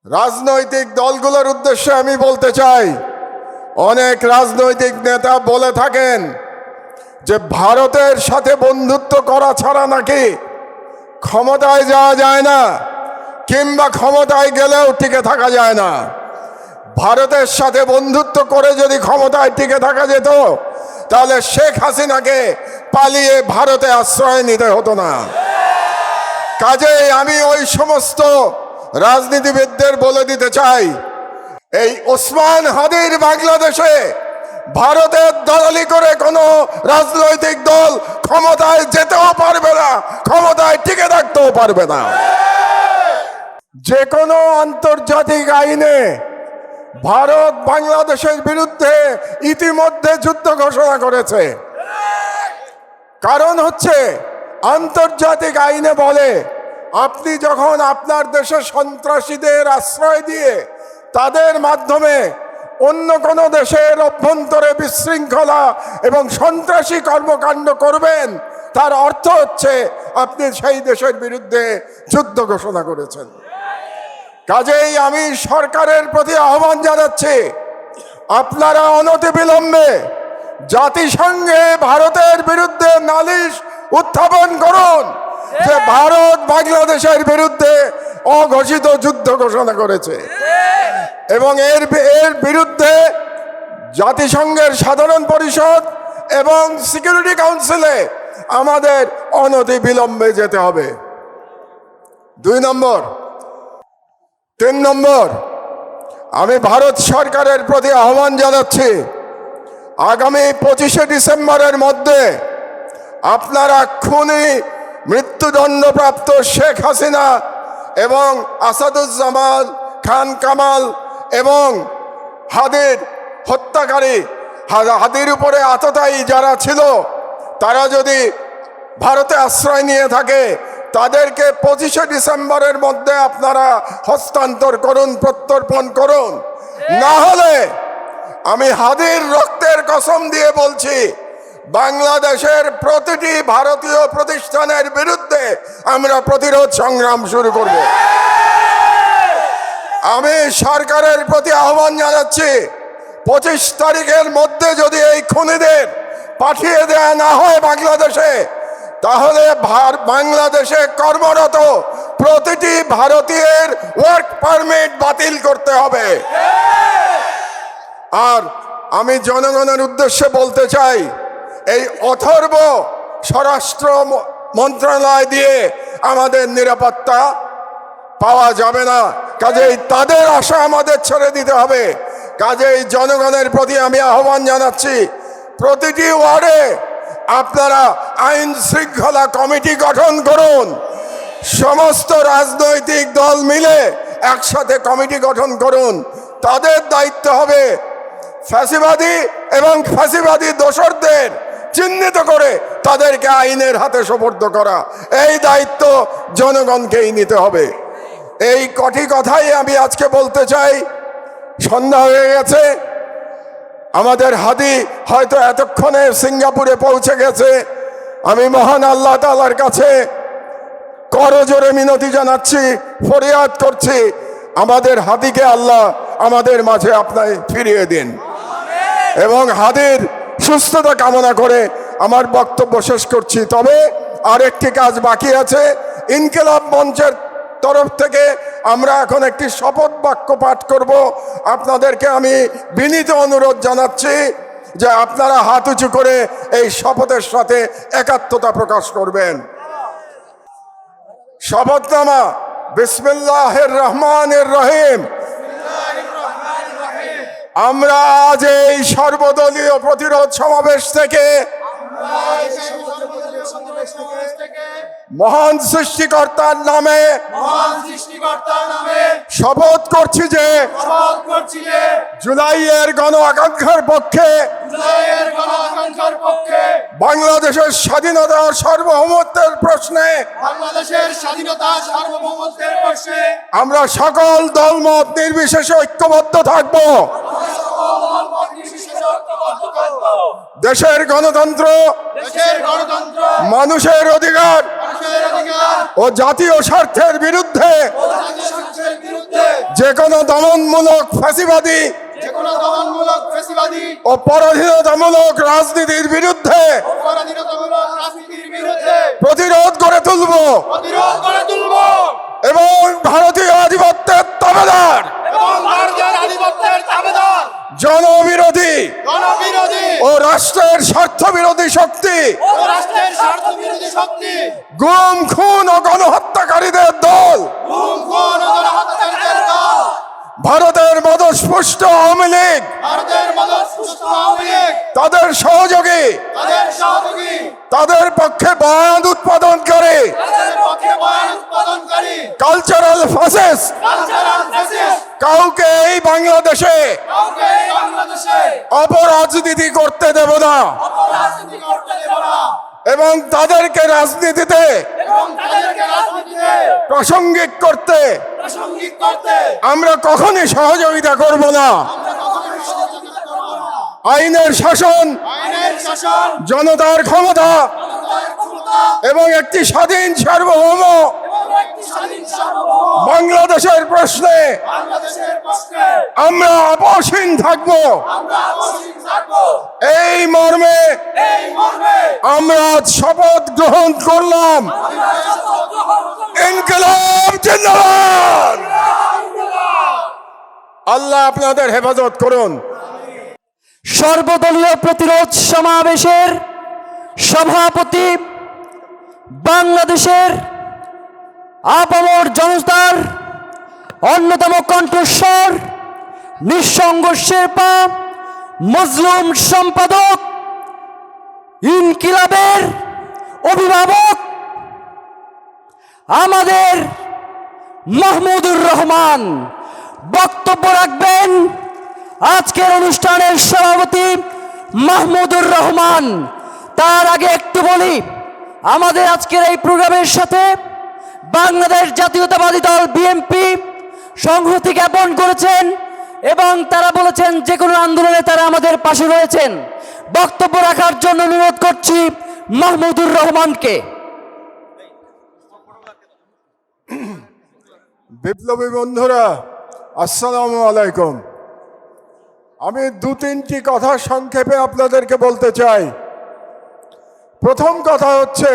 রাজনৈতিক দলগুলোর উদ্দেশ্যে আমি বলতে চাই, অনেক রাজনৈতিক নেতা বলে থাকেন যে ভারতের সাথে বন্ধুত্ব করা ছাড়া নাকি ক্ষমতায় যাওয়া যায় না, কিংবা ক্ষমতায় গেলেও টিকে থাকা যায় না। ভারতের সাথে বন্ধুত্ব করে যদি ক্ষমতায় টিকে থাকা যেত, তাহলে শেখ হাসিনাকে পালিয়ে ভারতে আশ্রয় নিতে হতো না। কাজেই আমি ওই সমস্ত রাজনীতিবিদদের বলে দিতে চাই, এই ওসমান হাদির বাংলাদেশে ভারতের দলালি করে কোনো রাজনৈতিক দল ক্ষমতায় যেতেও পারবে না, ক্ষমতায় টিকে থাকতেও পারবে না। যে কোনো আন্তর্জাতিক আইনে ভারত বাংলাদেশের বিরুদ্ধে ইতিমধ্যে যুদ্ধ ঘোষণা করেছে। কারণ হচ্ছে, আন্তর্জাতিক আইনে বলে, আপনি যখন আপনার দেশে সন্ত্রাসীদের আশ্রয় দিয়ে তাদের মাধ্যমে অন্য কোনো দেশের অভ্যন্তরে বিশৃঙ্খলা এবং সন্ত্রাসী কর্মকাণ্ড করবেন, তার অর্থ হচ্ছে আপনি সেই দেশের বিরুদ্ধে যুদ্ধ ঘোষণা করেছেন। কাজেই আমি সরকারের প্রতি আহ্বান জানাচ্ছি, আপনারা অনতিবিলম্বে জাতিসংঘে ভারতের বিরুদ্ধে নালিশ উত্থাপন করুন যে ভারত বাংলাদেশের বিরুদ্ধে অঘোষিত যুদ্ধ ঘোষণা করেছে, এবং এর বিরুদ্ধে জাতিসংঘের সাধারণ পরিষদ এবং সিকিউরিটি কাউন্সিলে আমাদের অনতিবিলম্বে যেতে হবে। 2 নম্বর। 3 নম্বর, আমি ভারত সরকারের প্রতি আহ্বান জানাচ্ছি, আগামী 25শে ডিসেম্বরের মধ্যে আপনারা খুনি মৃত্যুদণ্ডপ্রাপ্ত শেখ হাসিনা এবং আসাদুজ্জামান খান কামাল এবং হাদির হত্যাকারী, হাদির উপরে আততায়ী যারা ছিল, তারা যদি ভারতে আশ্রয় নিয়ে থাকে, তাদেরকে 25শে ডিসেম্বরের মধ্যে আপনারা হস্তান্তর করুন, প্রত্যর্পণ করুন। না হলে আমি হাদির রক্তের কসম দিয়ে বলছি, বাংলাদেশের প্রতিটি ভারতীয় প্রতিষ্ঠানের বিরুদ্ধে আমরা প্রতিরোধ সংগ্রাম শুরু করব। আমি সরকারের প্রতি আহ্বান জানাচ্ছি, 25 তারিখের মধ্যে যদি এই খুনিদের পাঠিয়ে দেয়া না হয় বাংলাদেশে, তাহলে বাংলাদেশে কর্মরত প্রতিটি ভারতীয়ের ওয়ার্ক পারমিট বাতিল করতে হবে। আর আমি জনগণের উদ্দেশ্যে বলতে চাই, এই অথর্ব স্বরাষ্ট্র মন্ত্রণালয় দিয়ে আমাদের নিরাপত্তা পাওয়া যাবে না। কাজেই তাদের আশা আমাদের ছেড়ে দিতে হবে। কাজেই জনগণের প্রতি আমি আহ্বান জানাচ্ছি, প্রতিটি ওয়ার্ডে আপনারা আইন শৃঙ্খলা কমিটি গঠন করুন। সমস্ত রাজনৈতিক দল মিলে একসাথে কমিটি গঠন করুন। তাদের দায়িত্ব হবে ফ্যাসিবাদী এবং ফ্যাসিবাদী দোসরদের চিহ্নিত করে তাদেরকে আইনের হাতে সোপর্দ করা। এই দায়িত্ব জনগণকেই নিতে হবে। এই কটি কথাই আমি আজকে বলতে চাই। সন্ধ্যা হয়ে গেছে, আমাদের হাদি হয়তো এতক্ষণে সিঙ্গাপুরে পৌঁছে গেছে। আমি মহান আল্লাহ তাআলার কাছে করজোরে মিনতি জানাচ্ছি, ফরিয়াদ করছি, আমাদের হাদিকে আল্লাহ আমাদের মাঝে আপনায় ফিরিয়ে দিন, এবং হাদির সুস্থতা কামনা করে আমার বক্তব্য শেষ করছি। তবে আরেকটি কাজ বাকি আছে। ইনকিলাব মঞ্চের তরফ থেকে আমরা এখন একটি শপথ বাক্য পাঠ করব। আপনাদেরকে আমি বিনীত অনুরোধ জানাচ্ছি যে আপনারা হাত উঁচু করে এই শপথের সাথে একাত্মতা প্রকাশ করবেন। শপথনামা। বিসমিল্লাহির রহমানির রহিম। আমরা আজ এই সর্বদলীয় প্রতিরোধ সমাবেশ থেকে মহান সৃষ্টিকর্তার নামে শপথ করছি যে জুলাইয়ের গণ আকাঙ্ক্ষার পক্ষে বাংলাদেশের স্বাধীনতা ও সার্বভৌমত্বের প্রশ্নে আমরা সকল দলমত নির্বিশেষে ঐক্যবদ্ধ থাকব। দেশের গণতন্ত্র, মানুষের অধিকার ও জাতীয় স্বার্থের বিরুদ্ধে যে কোনো দমনমূলক ফ্যাসিবাদী ও পরাধীনতামূলক রাজনীতির বিরুদ্ধে প্রতিরোধ গড়ে তুলব এবং ভারতীয় আধিপত্যের তাবেদার জনবিরোধী ও রাষ্ট্রের স্বার্থ বিরোধী শক্তি গুম খুন ও গণহত্যাকারীদের দল ভারতের মদস্পুষ্ট আওয়ামী লীগ তাদের সহযোগী তাদের পক্ষে বয়ান উৎপাদনকারী কালচারাল ফ্যাসিস্ট কাউকে এই বাংলাদেশে অপরাজনীতি করতে দেব না এবং তাদেরকে রাজনীতিতে প্রাসঙ্গিক করতে আমরা কখনই সহযোগিতা করব না। আইনের শাসন, জনতার ক্ষমতা এবং একটি স্বাধীন সার্বভৌম বাংলাদেশের প্রশ্নে আমরা আপোষহীন থাকব। এই মর্মে আমরা আজ শপথ গ্রহণ করলাম। ইনকিলাব জিন্দাবাদ। আল্লাহ আপনাদের হেফাজত করুন। সর্বদলীয় প্রতিরোধ সমাবেশের সভাপতি, বাংলাদেশের আপামর জনতার অন্যতম কণ্ঠস্বর, নিঃসঙ্গ শেরপা, মজলুম সম্পাদক, ইনকিলাবের অভিভাবক আমাদের মাহমুদুর রহমান বক্তব্য রাখবেন। আজকের অনুষ্ঠানের সভাপতি মাহমুদুর রহমান। তার আগে একটু বলি, আমাদের আজকের এই প্রোগ্রামের সাথে বাংলাদেশ জাতীয়তাবাদী দল বিএনপি সংহতি জ্ঞাপন করেছেন এবং তারা বলেছেন যে কোনো আন্দোলনে তারা আমাদের পাশে রয়েছেন। বক্তব্য রাখার জন্য অনুরোধ করছি মাহমুদুর রহমানকে। বিপ্লবী বন্ধুরা, আসসালামু আলাইকুম। আমি দু তিনটি কথা সংক্ষেপে আপনাদেরকে বলতে চাই। প্রথম কথা হচ্ছে,